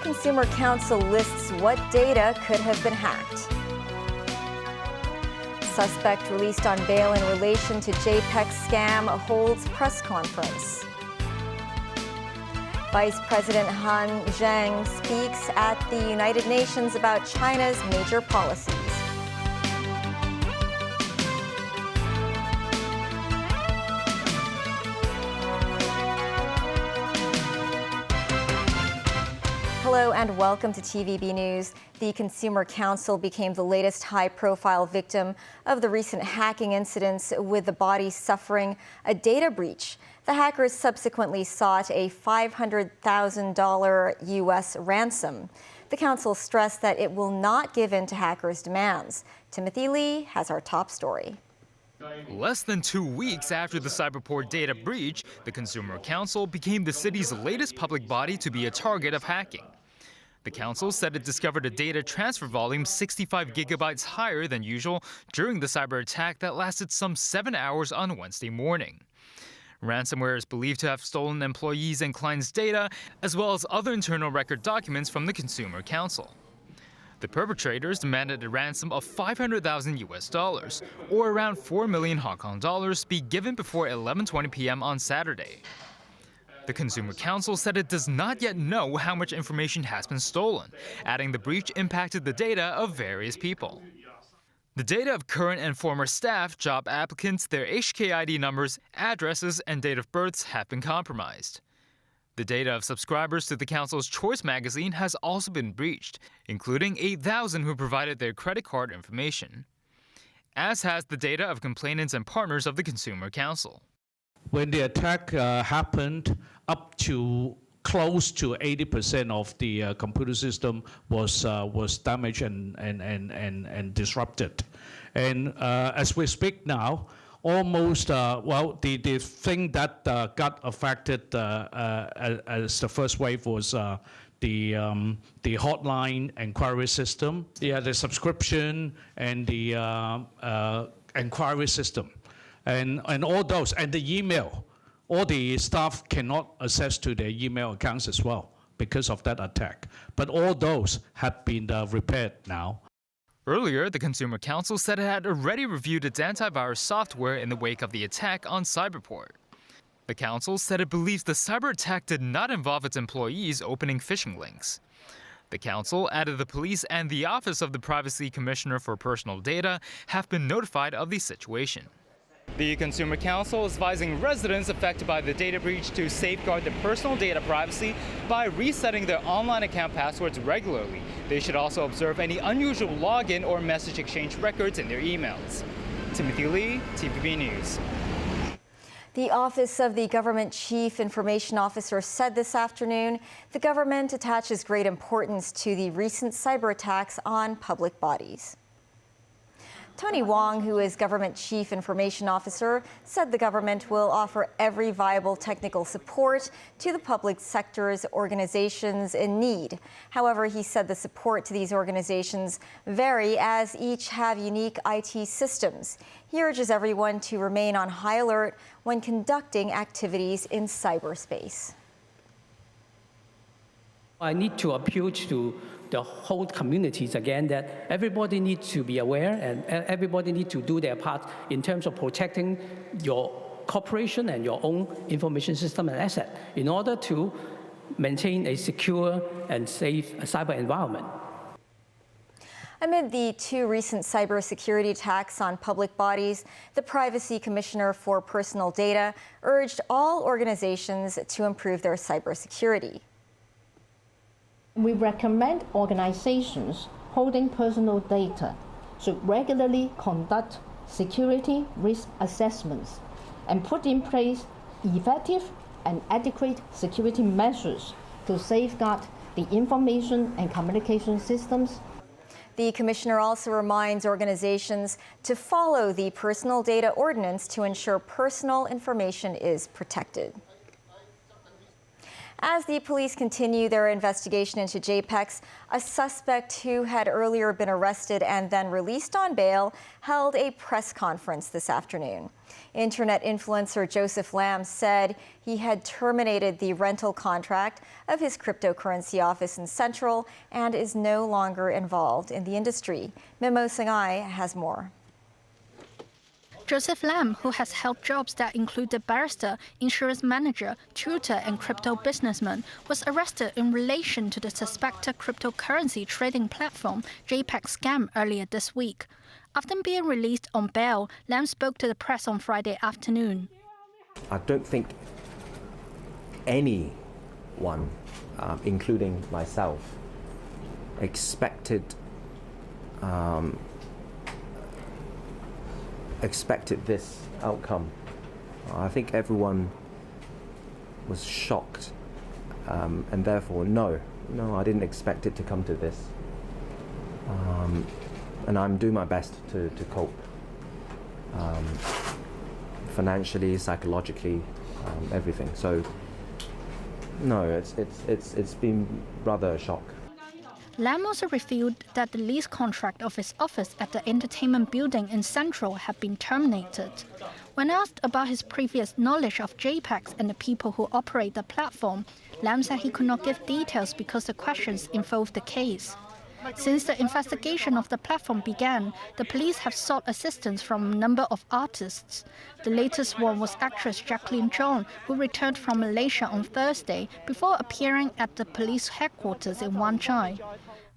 Consumer Council lists what data could have been hacked. Suspect released on bail in relation to JPEG scam holds press conference. Vice President Hangzhou speaks at the United Nations about China's major policies. Hello and welcome to TVB News. The Consumer Council became the latest high-profile victim of the recent hacking incidents, with the body suffering a data breach. The hackers subsequently sought a $500,000 U.S. ransom. The council stressed that it will not give in to hackers' demands. Timothy Lee has our top story. Less than 2 weeks after the Cyberport data breach, the Consumer Council became the city's latest public body to be a target of hacking. The council said it discovered a data transfer volume 65 gigabytes higher than usual during the cyber attack that lasted some 7 hours on Wednesday morning. Ransomware is believed to have stolen employees' and clients' data, as well as other internal record documents from the Consumer Council. The perpetrators demanded a ransom of $500,000 US, or around 4 million Hong Kong dollars, be given before 11:20 p.m. on Saturday. The Consumer Council said it does not yet know how much information has been stolen, adding the breach impacted the data of various people. The data of current and former staff, job applicants, their HKID numbers, addresses, and date of births have been compromised. The data of subscribers to the Council's Choice magazine has also been breached, including 8,000 who provided their credit card information, as has the data of complainants and partners of the Consumer Council. When the attack happened, up to close to 80% of the computer system was damaged and disrupted. And as we speak now, almost, the thing that got affected as the first wave was the hotline inquiry system, the subscription, and the inquiry system. And all those, and the email. All the staff cannot access to their email accounts as well because of that attack. But all those have been repaired now. Earlier, the Consumer Council said it had already reviewed its antivirus software in the wake of the attack on Cyberport. The council said it believes the cyber attack did not involve its employees opening phishing links. The council added the police and the Office of the Privacy Commissioner for Personal Data have been notified of the situation. The Consumer Council is advising residents affected by the data breach to safeguard their personal data privacy by resetting their online account passwords regularly. They should also observe any unusual login or message exchange records in their emails. Timothy Lee, TVB News. The Office of the Government Chief Information Officer said this afternoon the government attaches great importance to the recent cyber attacks on public bodies. Tony Wong, who is Government Chief Information Officer, said the government will offer every viable technical support to the public sector's organizations in need. However, he said the support to these organizations vary as each have unique IT systems. He urges everyone to remain on high alert when conducting activities in cyberspace. I need to appeal to the whole communities again that everybody needs to be aware and everybody needs to do their part in terms of protecting your corporation and your own information system and asset in order to maintain a secure and safe cyber environment. Amid the two recent cybersecurity attacks on public bodies, the Privacy Commissioner for Personal Data urged all organizations to improve their cybersecurity. We recommend organizations holding personal data should regularly conduct security risk assessments and put in place effective and adequate security measures to safeguard the information and communication systems. The Commissioner also reminds organizations to follow the Personal Data Ordinance to ensure personal information is protected. As the police continue their investigation into JPEX, a suspect who had earlier been arrested and then released on bail held a press conference this afternoon. Internet influencer Joseph Lam said he had terminated the rental contract of his cryptocurrency office in Central and is no longer involved in the industry. Mimo Singhai has more. Joseph Lam, who has held jobs that included barrister, insurance manager, tutor, and crypto businessman, was arrested in relation to the suspected cryptocurrency trading platform JPEG scam earlier this week. After being released on bail, Lam spoke to the press on Friday afternoon. I don't think anyone, including myself, expected this outcome. I think everyone was shocked, and therefore, no, I didn't expect it to come to this. And I'm doing my best to cope, financially, psychologically, everything. So, no, it's been rather a shock. Lam also revealed that the lease contract of his office at the entertainment building in Central had been terminated. When asked about his previous knowledge of JPEX and the people who operate the platform, Lam said he could not give details because the questions involved the case. Since the investigation of the platform began, the police have sought assistance from a number of artists. The latest one was actress Jacqueline Chong, who returned from Malaysia on Thursday before appearing at the police headquarters in Wan Chai.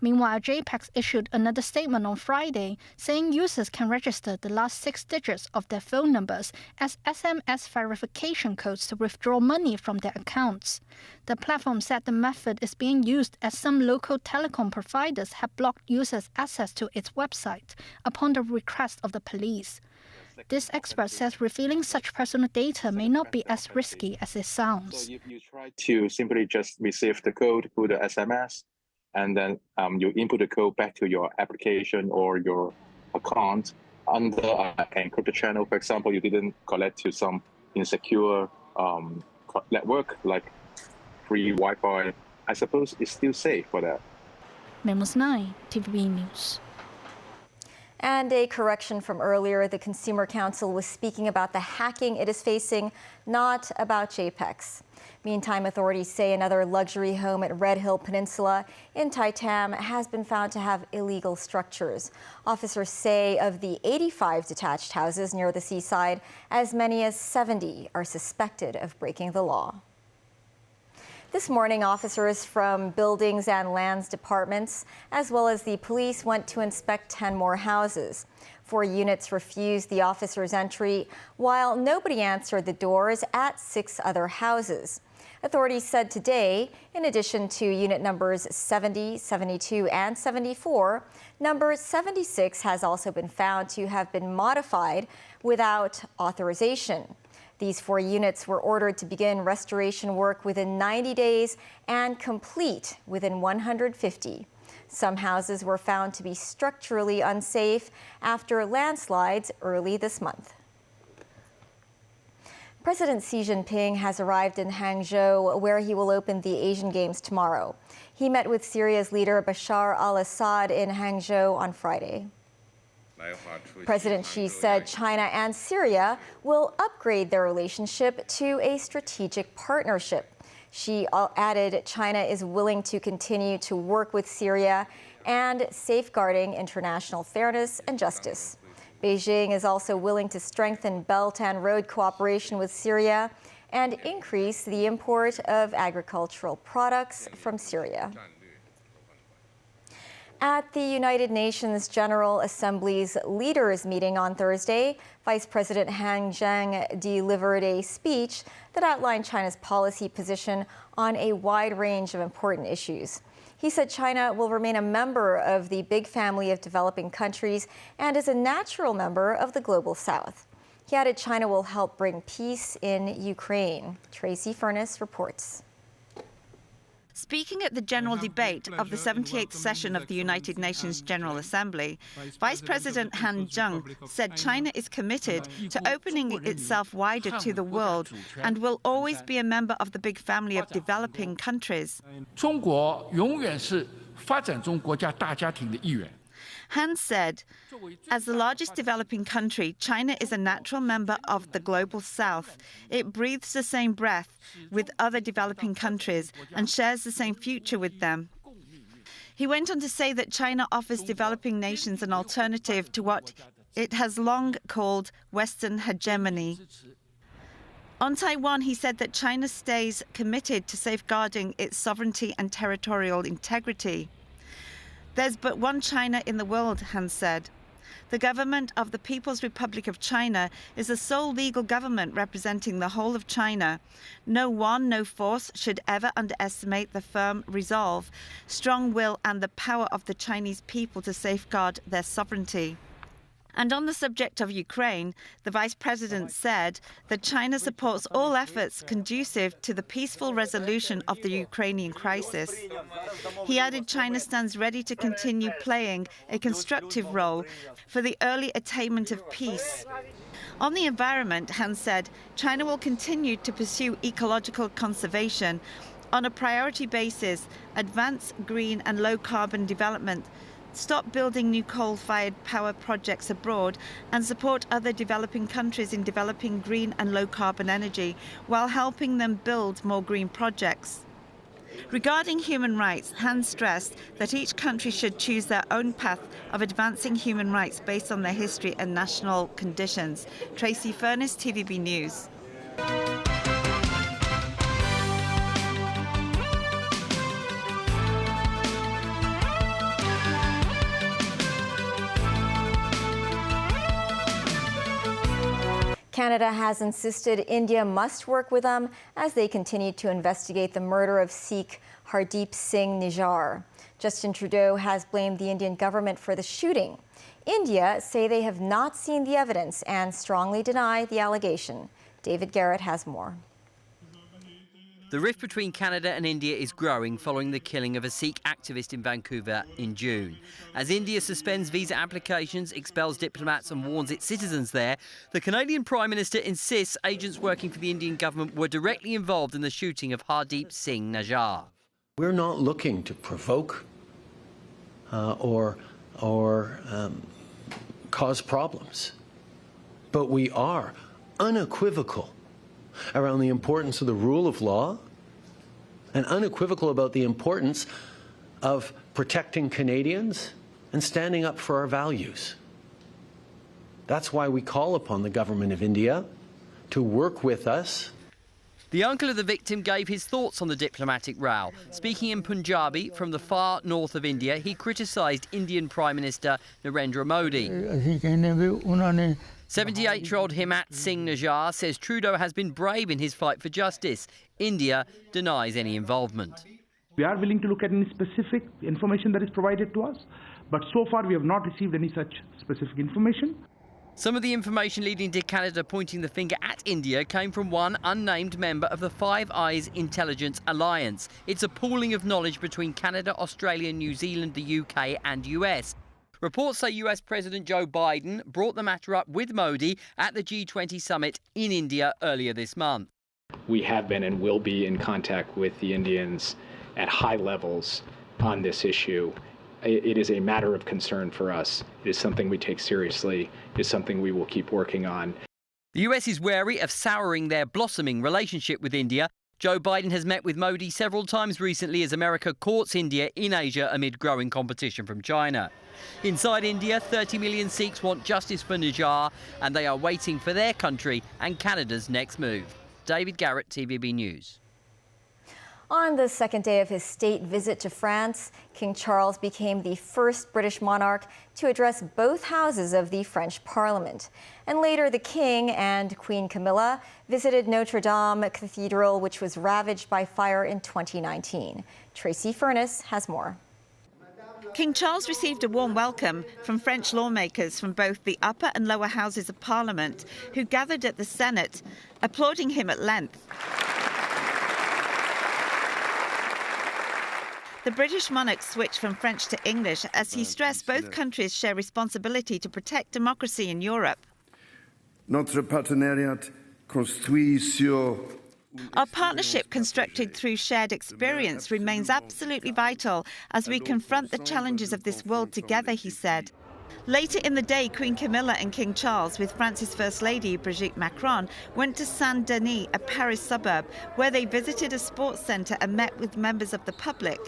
Meanwhile, JPEX issued another statement on Friday, saying users can register the last 6 digits of their phone numbers as SMS verification codes to withdraw money from their accounts. The platform said the method is being used as some local telecom providers have blocked users' access to its website upon the request of the police. This expert says revealing such personal data may not be as risky as it sounds. So if you try to simply just receive the code through the SMS, and then you input the code back to your application or your account under an encrypted channel. For example, you didn't connect to some insecure network like free Wi-Fi. I suppose it's still safe for that. Mimo Singhai, TVB News. And a correction from earlier, the Consumer Council was speaking about the hacking it is facing, not about JPEX. Meantime, authorities say another luxury home at Red Hill Peninsula in Tai Tam has been found to have illegal structures. Officers say of the 85 detached houses near the seaside, as many as 70 are suspected of breaking the law. This morning, officers from Buildings and Lands departments, as well as the police, went to inspect 10 more houses. 4 units refused the officers' entry, while nobody answered the doors at 6 other houses. Authorities said today, in addition to unit numbers 70, 72, and 74, number 76 has also been found to have been modified without authorization. These 4 units were ordered to begin restoration work within 90 days and complete within 150. Some houses were found to be structurally unsafe after landslides early this month. President Xi Jinping has arrived in Hangzhou, where he will open the Asian Games tomorrow. He met with Syria's leader Bashar al-Assad in Hangzhou on Friday. President Xi said China and Syria will upgrade their relationship to a strategic partnership. Xi added China is willing to continue to work with Syria and safeguarding international fairness and justice. Beijing is also willing to strengthen Belt and Road cooperation with Syria and increase the import of agricultural products from Syria. At the United Nations General Assembly's leaders meeting on Thursday, Vice President Han Zheng delivered a speech that outlined China's policy position on a wide range of important issues. He said China will remain a member of the big family of developing countries and is a natural member of the Global South. He added China will help bring peace in Ukraine. Tracy Furness reports. Speaking at the general debate of the 78th session of the United Nations General Assembly, Vice President Hangzhou said China is committed to opening itself wider to the world and will always be a member of the big family of developing countries. 中国永远是发展中国家大家庭的一员。 Han said, as the largest developing country, China is a natural member of the global south. It breathes the same breath with other developing countries and shares the same future with them. He went on to say that China offers developing nations an alternative to what it has long called Western hegemony. On Taiwan, he said that China stays committed to safeguarding its sovereignty and territorial integrity. There's but one China in the world, Han said. The government of the People's Republic of China is the sole legal government representing the whole of China. No one, no force should ever underestimate the firm resolve, strong will and the power of the Chinese people to safeguard their sovereignty. And on the subject of Ukraine, the Vice President said that China supports all efforts conducive to the peaceful resolution of the Ukrainian crisis. He added China stands ready to continue playing a constructive role for the early attainment of peace. On the environment, Han said, China will continue to pursue ecological conservation on a priority basis, advance green and low-carbon development, stop building new coal-fired power projects abroad and support other developing countries in developing green and low-carbon energy while helping them build more green projects. Regarding human rights, Han stressed that each country should choose their own path of advancing human rights based on their history and national conditions. Tracy Furness, TVB News. Canada has insisted India must work with them as they continue to investigate the murder of Sikh Hardeep Singh Nijjar. Justin Trudeau has blamed the Indian government for the shooting. India say they have not seen the evidence and strongly deny the allegation. David Garrett has more. The rift between Canada and India is growing following the killing of a Sikh activist in Vancouver in June. As India suspends visa applications, expels diplomats and warns its citizens there, the Canadian Prime Minister insists agents working for the Indian government were directly involved in the shooting of Hardeep Singh Nijjar. We're not looking to provoke or cause problems, but we are unequivocal around the importance of the rule of law and unequivocal about the importance of protecting Canadians and standing up for our values. That's why we call upon the government of India to work with us. The uncle of the victim gave his thoughts on the diplomatic row. Speaking in Punjabi from the far north of India, he criticised Indian Prime Minister Narendra Modi. 78-year-old Himat Singh Nijjar says Trudeau has been brave in his fight for justice. India denies any involvement. We are willing to look at any specific information that is provided to us, but so far we have not received any such specific information. Some of the information leading to Canada pointing the finger at India came from one unnamed member of the Five Eyes Intelligence Alliance. It's a pooling of knowledge between Canada, Australia, New Zealand, the UK and US. Reports say US President Joe Biden brought the matter up with Modi at the G20 summit in India earlier this month. We have been and will be in contact with the Indians at high levels on this issue. It is a matter of concern for us. It is something we take seriously. It is something we will keep working on. The US is wary of souring their blossoming relationship with India. Joe Biden has met with Modi several times recently as America courts India in Asia amid growing competition from China. Inside India, 30 million Sikhs want justice for Nijjar, and they are waiting for their country and Canada's next move. David Garrett, TVB News. On the second day of his state visit to France, King Charles became the first British monarch to address both houses of the French Parliament. And later, the King and Queen Camilla visited Notre Dame Cathedral, which was ravaged by fire in 2019. Tracy Furness has more. King Charles received a warm welcome from French lawmakers from both the upper and lower houses of Parliament, who gathered at the Senate, applauding him at length. The British monarch switched from French to English as he stressed both countries share responsibility to protect democracy in Europe. Notre partenariat construit sur Our partnership constructed through shared experience remains absolutely vital as we confront the challenges of this world together, he said. Later in the day, Queen Camilla and King Charles, with France's First Lady Brigitte Macron, went to Saint-Denis, a Paris suburb, where they visited a sports centre and met with members of the public.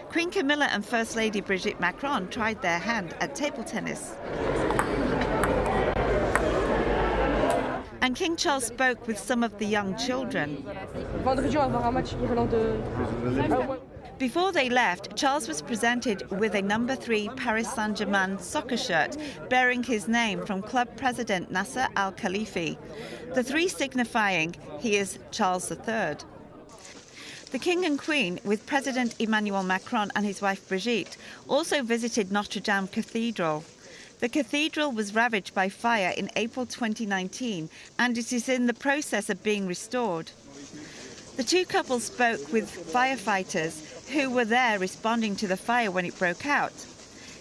Queen Camilla and First Lady Brigitte Macron tried their hand at table tennis. And King Charles spoke with some of the young children. Before they left, Charles was presented with a number 3 Paris Saint-Germain soccer shirt bearing his name from club president Nasser Al-Khalifi, the 3 signifying he is Charles III. The King and Queen, with President Emmanuel Macron and his wife Brigitte, also visited Notre Dame Cathedral. The cathedral was ravaged by fire in April 2019, and it is in the process of being restored. The two couples spoke with firefighters who were there responding to the fire when it broke out.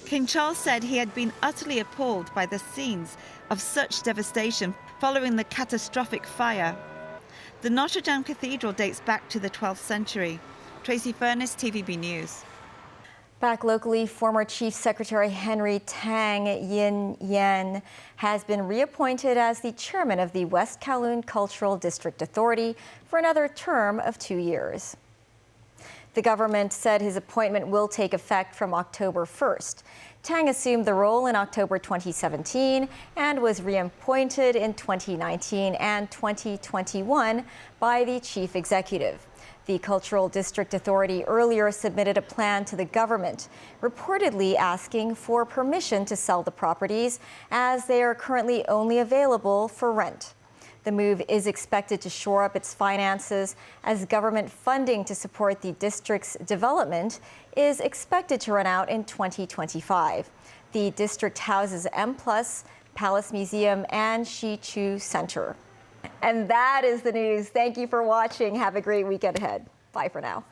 King Charles said he had been utterly appalled by the scenes of such devastation following the catastrophic fire. The Notre Dame Cathedral dates back to the 12th century. Tracy Furness, TVB News. Back locally, former Chief Secretary Henry Tang Yin has been reappointed as the chairman of the West Kowloon Cultural District Authority for another term of 2 years. The government said his appointment will take effect from October 1st. Tang assumed the role in October 2017 and was reappointed in 2019 and 2021 by the chief executive. The Cultural District Authority earlier submitted a plan to the government, reportedly asking for permission to sell the properties as they are currently only available for rent. The move is expected to shore up its finances as government funding to support the district's development is expected to run out in 2025. The district houses M+, Palace Museum, and Shichu Center. And that is the news. Thank you for watching. Have a great weekend ahead. Bye for now.